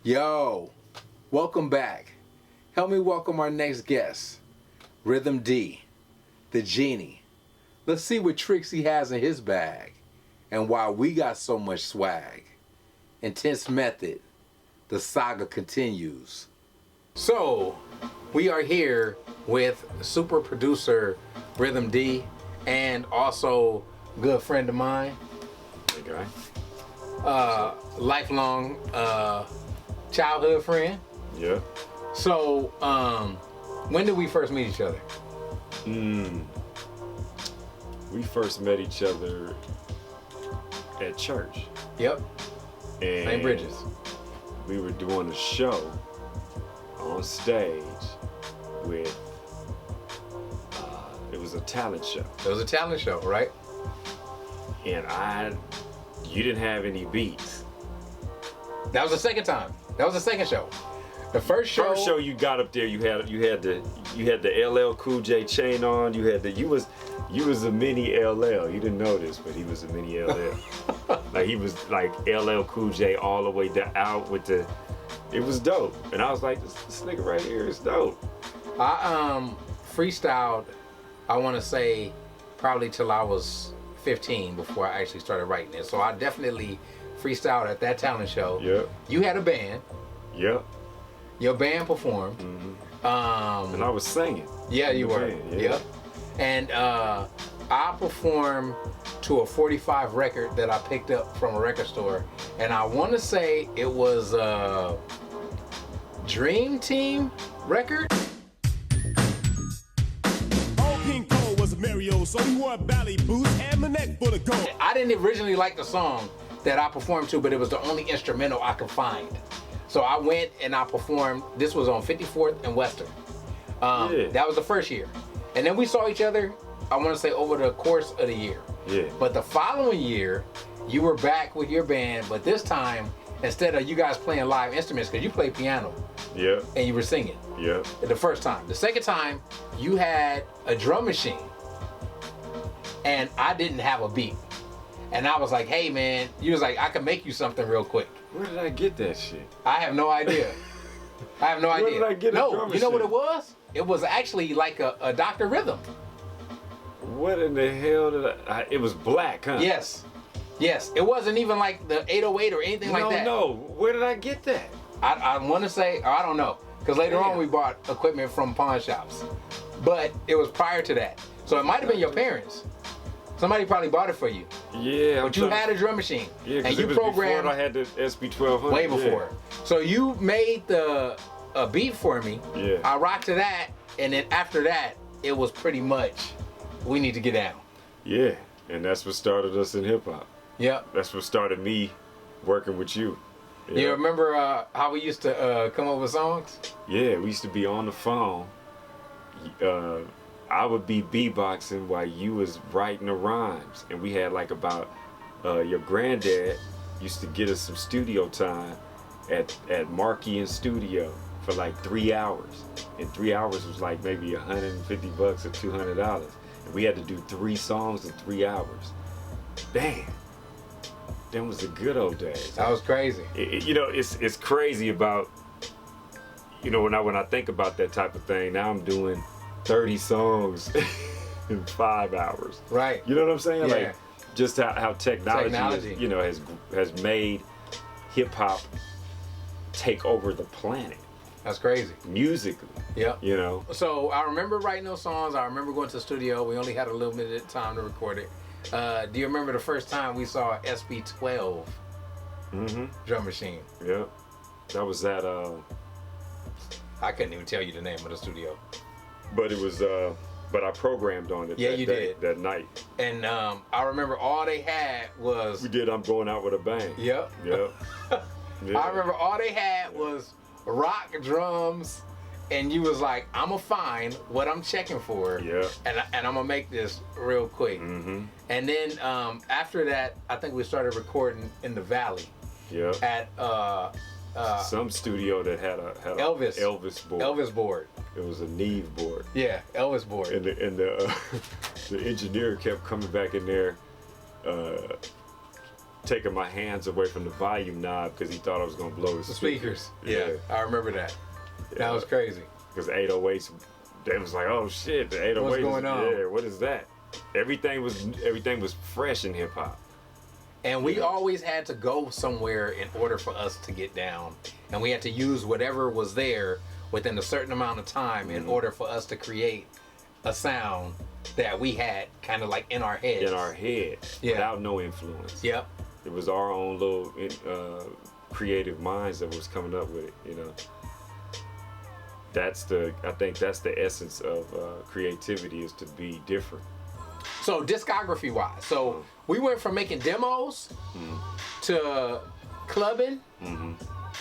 Yo, welcome back. Help me welcome our next guest, Rhythm D, the genie. Let's see what tricks he has in his bag and why we got so much swag. Intense Method, the saga continues. So, we are here with super producer Rhythm D and also good friend of mine. Okay. Lifelong childhood friend. Yeah. So, when did we first meet each other? We first met each other at church. Yep. And St. Bridges. we were doing a show on stage with, it was a talent show. It was a talent show, right? And you didn't have any beats. That was the second time. That was the second show. The first show. First show you got up there, you had the LL Cool J chain on. You was a mini LL. You didn't know this, but he was a mini LL. Like he was like LL Cool J all the way out with the. It was dope, and I was like, this nigga right here is dope. I freestyled. I want to say probably till I was 15 before I actually started writing it. So I definitely freestyled at that talent show. Yep. You had a band. Yep. Your band performed. Mm-hmm. And I was singing. Yeah, you were. Band, yeah. Yep. And I performed to a 45 record that I picked up from a record store, and I want to say it was a Dream Team record. Old King Cole was a Mario, so he wore ballet boots and the neck full of gold. I didn't originally like the song that I performed to, but it was the only instrumental I could find. So I went and I performed. This was on 54th and Western. That was the first year. And then we saw each other, I want to say, over the course of the year. Yeah. But the following year, you were back with your band, but this time, instead of you guys playing live instruments, because you play piano Yeah. and you were singing Yeah. the first time. The second time, you had a drum machine, and I didn't have a beat. And I was like, hey man, you was like, I can make you something real quick. Where did I get that shit? I have no idea. I have no Where idea. did I get a no, drum you know what it machine? was? It was actually like a Dr. Rhythm. What in the hell did it was black, huh? Yes. Yes. It wasn't even like the 808 or anything like that. No. Where did I get that? I want to say, or I don't know. Because later on we bought equipment from pawn shops. But it was prior to that. So it might have been your parents. Somebody probably bought it for you. Yeah. But you had a drum machine. Yeah, and it you was programmed before I had the SB1200. way before. So you made a beat for me. Yeah. I rocked to that, and then after that, it was pretty much, we need to get down. Yeah, and that's what started us in hip hop. Yep. That's what started me working with you. Yeah. You remember how we used to come up with songs? Yeah, we used to be on the phone. I would be beatboxing while you was writing the rhymes, and we had like about your granddad used to get us some studio time at Markey and Studio for like 3 hours, and 3 hours was like maybe $150 or $200, and we had to do 3 songs in 3 hours. Damn, them was the good old days. That was crazy. It's crazy about, when I think about that type of thing. Now I'm doing 30 songs in 5 hours. Right. You know what I'm saying? Yeah. Like just how technology. Has made hip hop take over the planet That's crazy. musically. Yep. So I remember writing those songs. I remember going to the studio. We only had a little bit of time to record it. Do you remember the first time we saw SB12 drum machine? yeah, that was that. I couldn't even tell you the name of the studio. But it was. But I programmed on it. Yeah, you did. That night. And I remember all they had was. We did. I'm going out with a bang. Yep. Yep. Yeah. I remember all they had was rock drums, and you was like, I'm gonna find what I'm checking for, Yeah. and I'm gonna make this real quick. Mm-hmm. And then after that, I think we started recording in the Valley Yeah. at Some studio that had a Elvis board. Elvis board. It was a Neve board. Yeah, Elvis board. And the engineer kept coming back in there taking my hands away from the volume knob because he thought I was gonna blow his The speakers. Yeah, I remember that. That was crazy. Because 808s, they was like, oh shit, the 808s. What's going on? Yeah, what is that? Everything was fresh in hip hop. And we always had to go somewhere in order for us to get down. And we had to use whatever was there within a certain amount of time in order for us to create a sound that we had kind of like in our heads. In our head, without no influence. Yep. It was our own little creative minds that was coming up with it, you know. I think that's the essence of creativity, is to be different. So discography wise, so we went from making demos to clubbing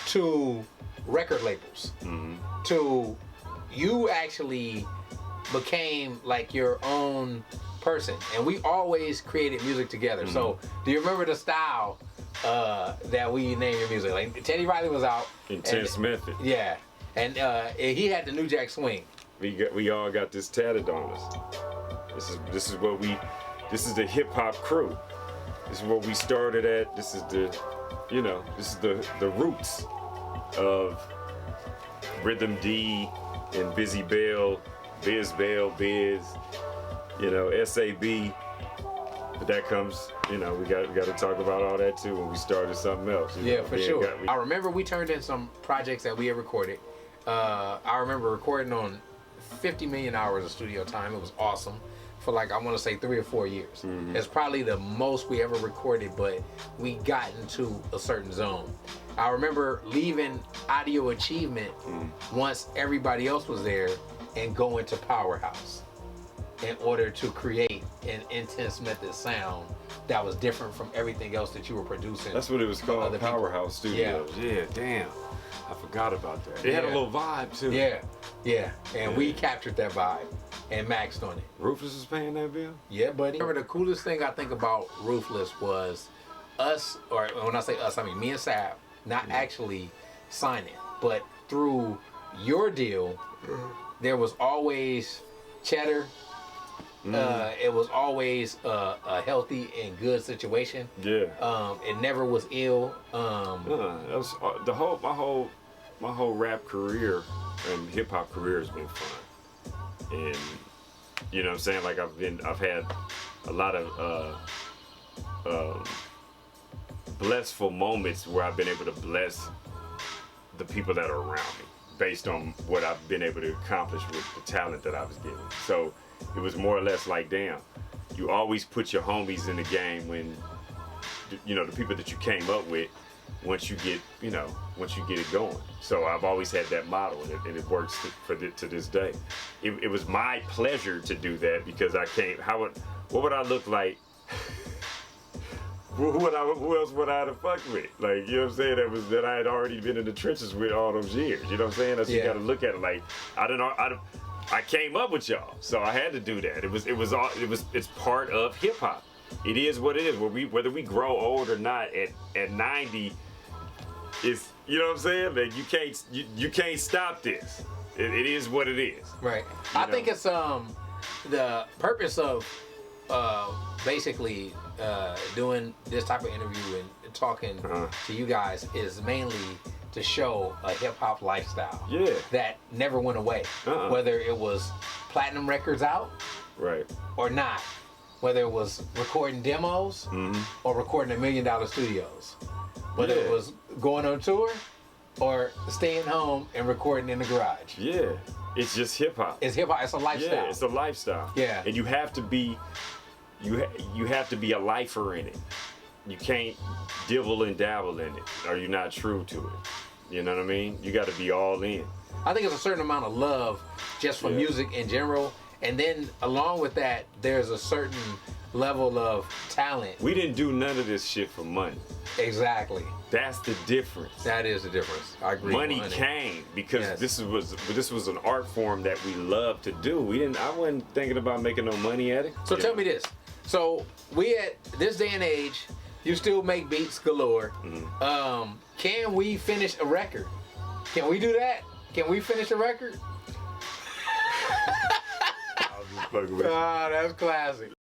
to record labels to you actually became like your own person, and we always created music together. So do you remember the style that we named your music? Like Teddy Riley was out. Intense Method. Yeah, and he had the New Jack Swing. We all got this tatted on us. This is the hip hop crew. This is where we started at. This is the roots of Rhythm D and Busy Bell, Biz Bell, Biz, SAB. But that comes, we got to talk about all that too when we started something else. Yeah, for sure. I remember we turned in some projects that we had recorded. I remember recording on 50 million hours of studio time. It was awesome. For like, I want to say 3 or 4 years. It's probably the most we ever recorded, but we got into a certain zone. I remember leaving Audio Achievement once everybody else was there and going to Powerhouse in order to create an Intense Method sound that was different from everything else that you were producing. That's what it was called, Powerhouse Studios. Yeah, damn. I forgot about that. It had a little vibe too. Yeah. And we captured that vibe and maxed on it. Ruthless is paying that bill? Yeah, buddy. Remember, the coolest thing I think about Ruthless was us, or when I say us, I mean me and Sab, not actually signing, but through your deal, there was always cheddar. It was always a healthy and good situation. Yeah. It never was ill. That was my whole rap career and hip hop career has been fun. And you know what I'm saying? Like I've had a lot of blissful moments where I've been able to bless the people that are around me based on what I've been able to accomplish with the talent that I was given. So it was more or less like, damn, you always put your homies in the game when, the people that you came up with, once you get it going. So I've always had that model, and it works to this day. It was my pleasure to do that because I can't. What would I look like? Who else would I have fucked with? Like, you know what I'm saying? That I had already been in the trenches with all those years. You know what I'm saying? That's you got to look at it like I came up with y'all, so I had to do that. It's part of hip hop. It is what it is. Whether we grow old or not at 90, it's, you know what I'm saying? Like you can't stop this. It is what it is. Right. I think it's the purpose of basically doing this type of interview and talking to you guys is mainly to show a hip hop lifestyle that never went away. Whether it was platinum records out, right, or not. Whether it was recording demos or recording $1 million studios. Whether it was going on tour or staying home and recording in the garage. Yeah, it's just hip hop. It's hip hop. It's a lifestyle. Yeah, it's a lifestyle. Yeah, and you have to be a lifer in it. You can't dibble and dabble in it, or you're not true to it. You know what I mean? You got to be all in. I think it's a certain amount of love just for music in general. And then along with that, there's a certain level of talent. We didn't do none of this shit for money. Exactly. That's the difference. That is the difference. I agree. Money came because this was an art form that we loved to do. I wasn't thinking about making no money at it. So tell me this. So we at this day and age, you still make beats galore. Can we finish a record? Can we do that? Can we finish a record? I was just fucking with you. Ah, that's classic.